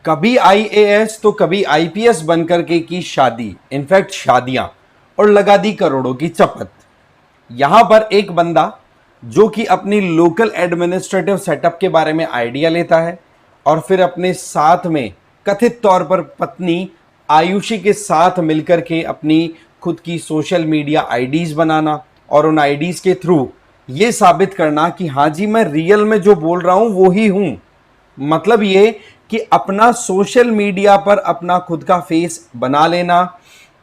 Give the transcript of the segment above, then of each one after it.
कभी आईएएस तो कभी आईपीएस बनकर के की शादी, इनफैक्ट शादियां, और लगा दी करोड़ों की चपत। यहां पर एक बंदा जो कि अपनी लोकल एडमिनिस्ट्रेटिव सेटअप के बारे में आइडिया लेता है और फिर अपने साथ में कथित तौर पर पत्नी आयुषी के साथ मिलकर के अपनी खुद की सोशल मीडिया आईडीज बनाना और उन आईडीज के थ्रू ये साबित करना कि हाँ जी मैं रियल में जो बोल रहा हूं वो ही हूं। मतलब ये कि अपना सोशल मीडिया पर अपना खुद का फेस बना लेना,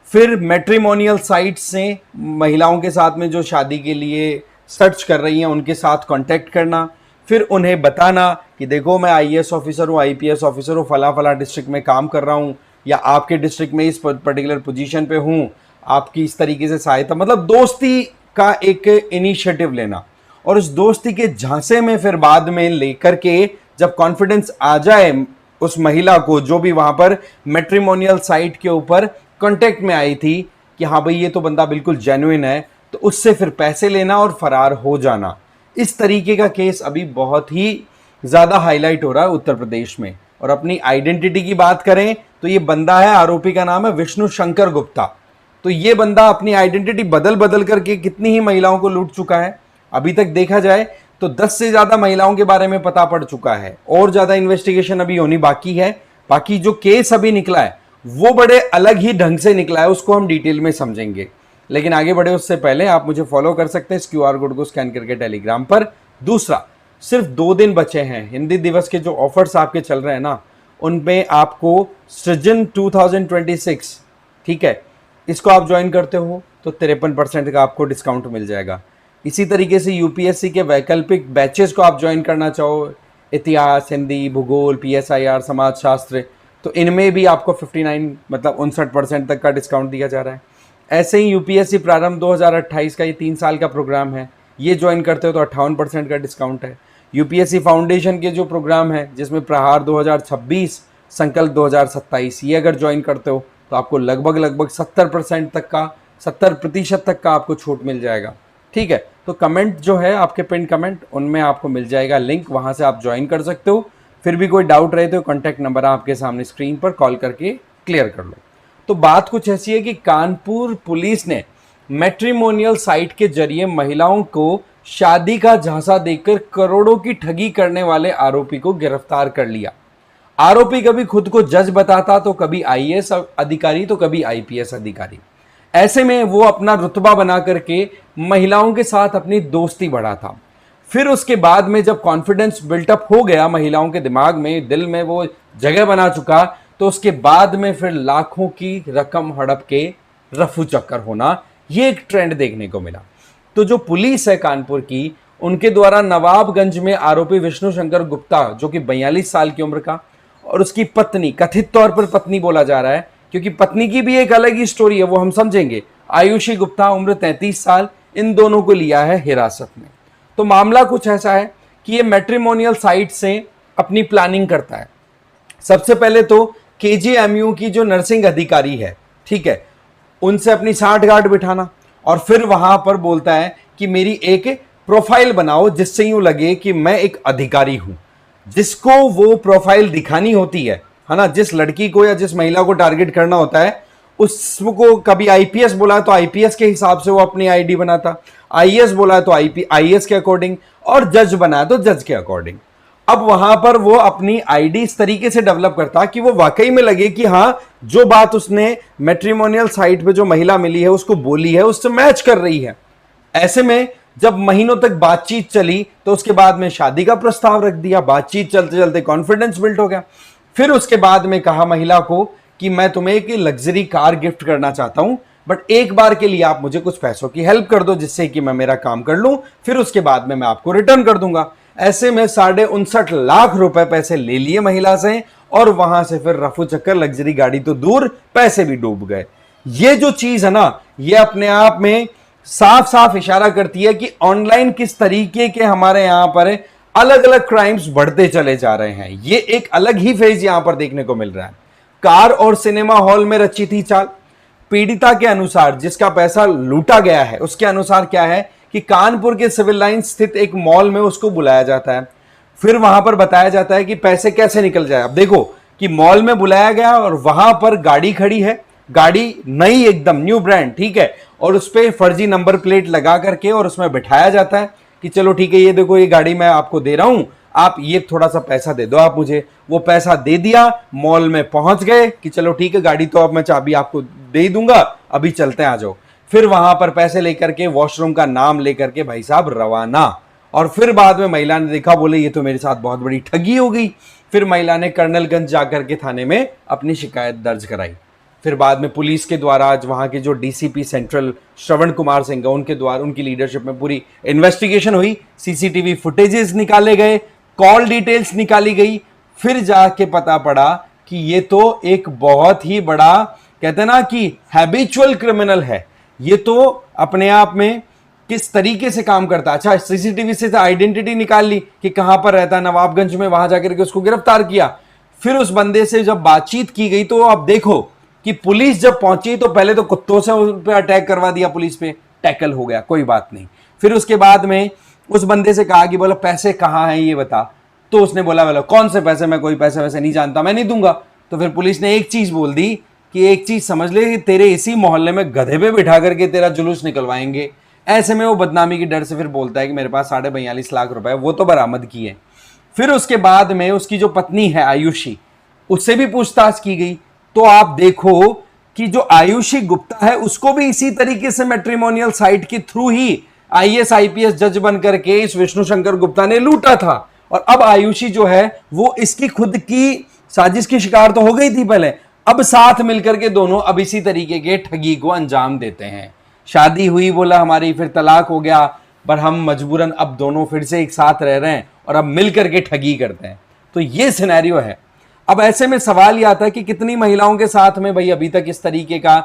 फिर मैट्रिमोनियल साइट से महिलाओं के साथ में जो शादी के लिए सर्च कर रही हैं उनके साथ कांटेक्ट करना, फिर उन्हें बताना कि देखो मैं आईएएस ऑफिसर हूँ, आईपीएस ऑफिसर हूँ, फला फला डिस्ट्रिक्ट में काम कर रहा हूँ या आपके डिस्ट्रिक्ट में इस पर्टिकुलर पोजीशन पे हूँ, आपकी इस तरीके से सहायता, मतलब दोस्ती का एक इनिशिएटिव लेना। और उस दोस्ती के झांसे में फिर बाद में लेकर के जब कॉन्फिडेंस आ जाए उस महिला को जो भी वहां पर मैट्रिमोनियल साइट के ऊपर कांटेक्ट में आई थी कि हाँ भाई ये तो बंदा बिल्कुल जेन्युइन है, तो उससे फिर पैसे लेना और फरार हो जाना। इस तरीके का केस अभी बहुत ही ज्यादा हाईलाइट हो रहा है उत्तर प्रदेश में। और अपनी आइडेंटिटी की बात करें तो ये बंदा है, आरोपी का नाम है विष्णु शंकर गुप्ता। तो ये बंदा अपनी आइडेंटिटी बदल बदल करके कितनी ही महिलाओं को लूट चुका है। अभी तक देखा जाए तो 10 से ज्यादा महिलाओं के बारे में पता पड़ चुका है और ज्यादा इन्वेस्टिगेशन अभी होनी बाकी है। बाकी जो केस अभी निकला है वो बड़े अलग ही ढंग से निकला है, उसको हम डिटेल में समझेंगे। लेकिन आगे बढ़े उससे पहले आप मुझे फॉलो कर सकते हैं इस क्यूआर कोड को स्कैन करके टेलीग्राम पर। दूसरा, सिर्फ 2 दिन बचे हैं हिंदी दिवस के, जो ऑफर्स आपके चल रहे हैं ना उनमें आपको सृजन 2026, ठीक है, इसको आप ज्वाइन करते हो तो 53% का आपको डिस्काउंट मिल जाएगा। इसी तरीके से यूपीएससी के वैकल्पिक बैचेस को आप ज्वाइन करना चाहो, इतिहास, हिंदी, भूगोल, पीएसआईआर, समाजशास्त्र, तो इनमें भी आपको 59 मतलब 59% तक का डिस्काउंट दिया जा रहा है। ऐसे ही यूपीएससी प्रारंभ 2028 का ये 3 साल का प्रोग्राम है, ये ज्वाइन करते हो तो 58% का डिस्काउंट है। यूपीएससी फाउंडेशन के जो प्रोग्राम है जिसमें प्रहार 2026, संकल्प 2027, ये अगर ज्वाइन करते हो तो आपको लगभग 70% तक का 70% तक का आपको छूट मिल जाएगा। ठीक है, तो कमेंट जो है आपके पिन कमेंट उनमें आपको मिल जाएगा लिंक, वहां से आप ज्वाइन कर सकते हो। फिर भी कोई डाउट रहे तो कॉन्टैक्ट नंबर आपके सामने स्क्रीन पर कॉल करके क्लियर कर लो। तो बात कुछ ऐसी है कि कानपुर पुलिस ने मैट्रिमोनियल साइट के जरिए महिलाओं को शादी का झांसा देकर करोड़ों की ठगी करने वाले आरोपी को गिरफ्तार कर लिया। आरोपी कभी खुद को जज बताता, तो कभी आईएएस अधिकारी, तो कभी आईपीएस अधिकारी। ऐसे में वो अपना रुतबा बना करके महिलाओं के साथ अपनी दोस्ती बढ़ा था। फिर उसके बाद में जब कॉन्फिडेंस बिल्टअप हो गया महिलाओं के दिमाग में, दिल में वो जगह बना चुका, तो उसके बाद में फिर लाखों की रकम हड़प के रफू चक्कर होना, ये एक ट्रेंड देखने को मिला। तो जो पुलिस है कानपुर की, उनके द्वारा नवाबगंज में आरोपी विष्णु शंकर गुप्ता, जो कि 42 साल की उम्र का, और उसकी पत्नी, कथित तौर पर पत्नी बोला जा रहा है क्योंकि पत्नी की भी एक अलग ही स्टोरी है, वो हम समझेंगे, आयुषी गुप्ता, उम्र 33 साल, इन दोनों को लिया है हिरासत में। तो मामला कुछ ऐसा है कि ये मैट्रिमोनियल साइट से अपनी प्लानिंग करता है। सबसे पहले तो केजीएमयू की जो नर्सिंग अधिकारी है, ठीक है, उनसे अपनी साठ गांठ बिठाना, और फिर वहां पर बोलता है कि मेरी एक प्रोफाइल बनाओ जिससे यूं लगे कि मैं एक अधिकारी हूं। जिसको वो प्रोफाइल दिखानी होती है ना, जिस लड़की को या जिस महिला को टारगेट करना होता है, उसको कभी आईपीएस बोला तो आईपीएस के हिसाब से वो अपनी आईडी बनाता, आईएएस बोला तो आईएएस के अकॉर्डिंग, और जज बनाया तो जज के अकॉर्डिंग। अब वहां पर वो अपनी आईडी इस तरीके से डेवलप करता कि वो वाकई में लगे कि हाँ, जो बात उसने मैट्रिमोनियल साइट पे जो महिला मिली है उसको बोली है, उससे मैच कर रही है। ऐसे में जब महीनों तक बातचीत चली तो उसके बाद में शादी का प्रस्ताव रख दिया। बातचीत चलते चलते कॉन्फिडेंस बिल्ड हो गया। फिर उसके बाद में कहा महिला को कि मैं तुम्हें एक लग्जरी कार गिफ्ट करना चाहता हूं, बट एक बार के लिए आप मुझे कुछ पैसों की हेल्प कर दो जिससे कि मैं मेरा काम कर लूं, फिर उसके बाद में मैं आपको रिटर्न कर दूंगा। ऐसे में 59.5 लाख रुपए पैसे ले लिए महिला से, और वहां से फिर रफू चक्कर, लग्जरी गाड़ी तो दूर, पैसे भी डूब गए। ये जो चीज है ना, ये अपने आप में साफ साफ इशारा करती है कि ऑनलाइन किस तरीके के हमारे यहां पर अलग अलग क्राइम्स बढ़ते चले जा रहे हैं। ये एक अलग ही फेज यहां पर देखने को मिल रहा है। कार और सिनेमा हॉल में रची थी चाल। पीड़िता के अनुसार, जिसका पैसा लूटा गया है, उसके अनुसार क्या है कि कानपुर के सिविल लाइन स्थित एक मॉल में उसको बुलाया जाता है। फिर वहां पर बताया जाता है कि पैसे कैसे निकल जाए। अब देखो, कि मॉल में बुलाया गया और वहां पर गाड़ी खड़ी है, गाड़ी नई एकदम न्यू ब्रांड, ठीक है, और उस पर फर्जी नंबर प्लेट लगा करके और उसमें बिठाया जाता है कि चलो ठीक है, ये देखो ये गाड़ी मैं आपको दे रहा हूं, आप ये थोड़ा सा पैसा दे दो आप मुझे। वो पैसा दे दिया, मॉल में पहुंच गए कि चलो ठीक है, गाड़ी तो अब मैं चाबी आपको दे ही दूंगा, अभी चलते हैं, आ जाओ। फिर वहां पर पैसे लेकर के वॉशरूम का नाम लेकर के भाई साहब रवाना। और फिर बाद में महिला ने देखा, बोले ये तो मेरे साथ बहुत बड़ी ठगी हो गई। फिर महिला ने कर्नलगंज जाकर के थाने में अपनी शिकायत दर्ज कराई। फिर बाद में पुलिस के द्वारा आज वहां के जो डीसीपी सेंट्रल श्रवण कुमार सिंह है, उनके द्वारा उनकी लीडरशिप में पूरी इन्वेस्टिगेशन हुई, सीसीटीवी फुटेजेस निकाले गए, कॉल डिटेल्स निकाली गई। फिर जाके पता पड़ा कि ये तो एक बहुत ही बड़ा, कहते हैं ना कि हैबिचुअल क्रिमिनल है, ये तो अपने आप में किस तरीके से काम करता है। अच्छा, सीसीटीवी से आइडेंटिटी निकाल ली कि कहां पर रहता है, नवाबगंज में, वहां जाकर के उसको गिरफ्तार किया। फिर उस बंदे से जब बातचीत की गई तो आप देखो कि पुलिस जब पहुंची तो पहले तो कुत्तों से उन पर अटैक करवा दिया, पुलिस पे टैकल हो गया, कोई बात नहीं। फिर उसके बाद में उस बंदे से कहा कि बोला पैसे कहां हैं ये बता, तो उसने बोला बोला कौन से पैसे, मैं कोई पैसे वैसे नहीं जानता, मैं नहीं दूंगा। तो फिर पुलिस ने एक चीज बोल दी कि एक चीज समझ ले, तेरे इसी मोहल्ले में गधे पे बिठा करके तेरा जुलूस निकलवाएंगे। ऐसे में वो बदनामी के डर से फिर बोलता है कि मेरे पास 42.5 लाख रुपए, वो तो बरामद किए। फिर उसके बाद में उसकी जो पत्नी है आयुषी, उससे भी पूछताछ की गई। तो आप देखो कि जो आयुषी गुप्ता है उसको भी इसी तरीके से मैट्रिमोनियल साइट के थ्रू ही आईएएस आईपीएस जज बनकर के इस विष्णु शंकर गुप्ता ने लूटा था। और अब आयुषी जो है वो इसकी खुद की साजिश की शिकार तो हो गई थी पहले, अब साथ मिलकर के दोनों अब इसी तरीके के ठगी को अंजाम देते हैं। शादी हुई बोला हमारी, फिर तलाक हो गया, पर हम मजबूरन अब दोनों फिर से एक साथ रह रहे हैं और अब मिल करके ठगी करते हैं। तो ये सिनेरियो है। अब ऐसे में सवाल ये आता है कि कितनी महिलाओं के साथ में भाई अभी तक इस तरीके का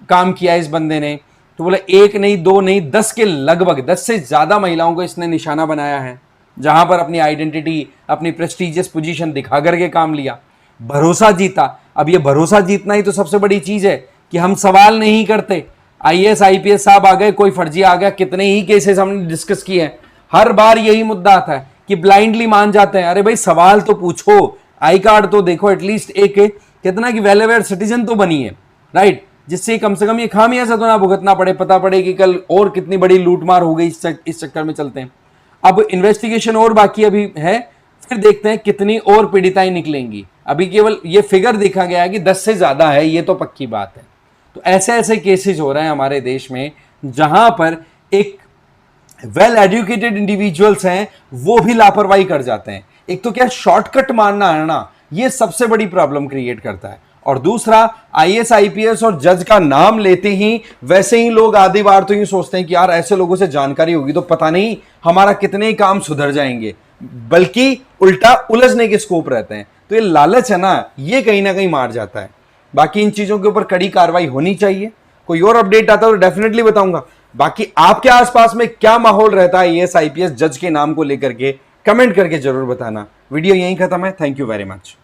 काम किया इस बंदे ने। तो बोले एक नहीं, दो नहीं, 10 के लगभग, 10 से ज्यादा महिलाओं को इसने निशाना बनाया है, जहां पर अपनी आइडेंटिटी, अपनी प्रेस्टीजियस पोजीशन दिखा करके काम लिया, भरोसा जीता। अब ये भरोसा जीतना ही तो सबसे बड़ी चीज है कि हम सवाल नहीं करते। आईएएस आईपीएस साहब आ गए, कोई फर्जी आ गया, कितने ही केसेस हमने डिस्कस किए हैं, हर बार यही मुद्दा आता है कि ब्लाइंडली मान जाते हैं। अरे भाई सवाल तो पूछो, आई कार्ड तो देखो, एटलीस्ट एक कितना कि वेल अवेयर सिटीजन तो बनी है, राइट, जिससे कम से कम ये खामियाजा तो ना भुगतना पड़े, पता पड़े कि कल और कितनी बड़ी लूटमार हो गई। इस चक्कर में चलते हैं। अब इन्वेस्टिगेशन और बाकी अभी है, फिर देखते हैं कितनी और पीड़िताएं निकलेंगी। अभी केवल ये फिगर देखा गया है कि 10 से ज्यादा है, ये तो पक्की बात है। तो ऐसे ऐसे केसेस हो रहे हैं हमारे देश में जहां पर एक वेल एजुकेटेड इंडिविजुअल्स हैं वो भी लापरवाही कर जाते हैं। एक तो क्या शॉर्टकट मारना है ना, ये सबसे बड़ी प्रॉब्लम क्रिएट करता है। और दूसरा, आईएएस आईपीएस और जज का नाम लेते ही वैसे ही लोग आधी बार तो ये सोचते हैं कि यार ऐसे लोगों से जानकारी होगी तो पता नहीं हमारा कितने काम सुधर जाएंगे, बल्कि उल्टा उलझने के स्कोप रहते हैं। तो ये लालच है ना, ये कहीं ना कहीं मार जाता है। बाकी इन चीजों के ऊपर कड़ी कार्रवाई होनी चाहिए। कोई और अपडेट आता है तो डेफिनेटली बताऊंगा। बाकी आपके आसपास में क्या माहौल रहता है आईएएस आईपीएस जज के नाम को लेकर के, कमेंट करके जरूर बताना। वीडियो यहीं खत्म है। Thank you very much.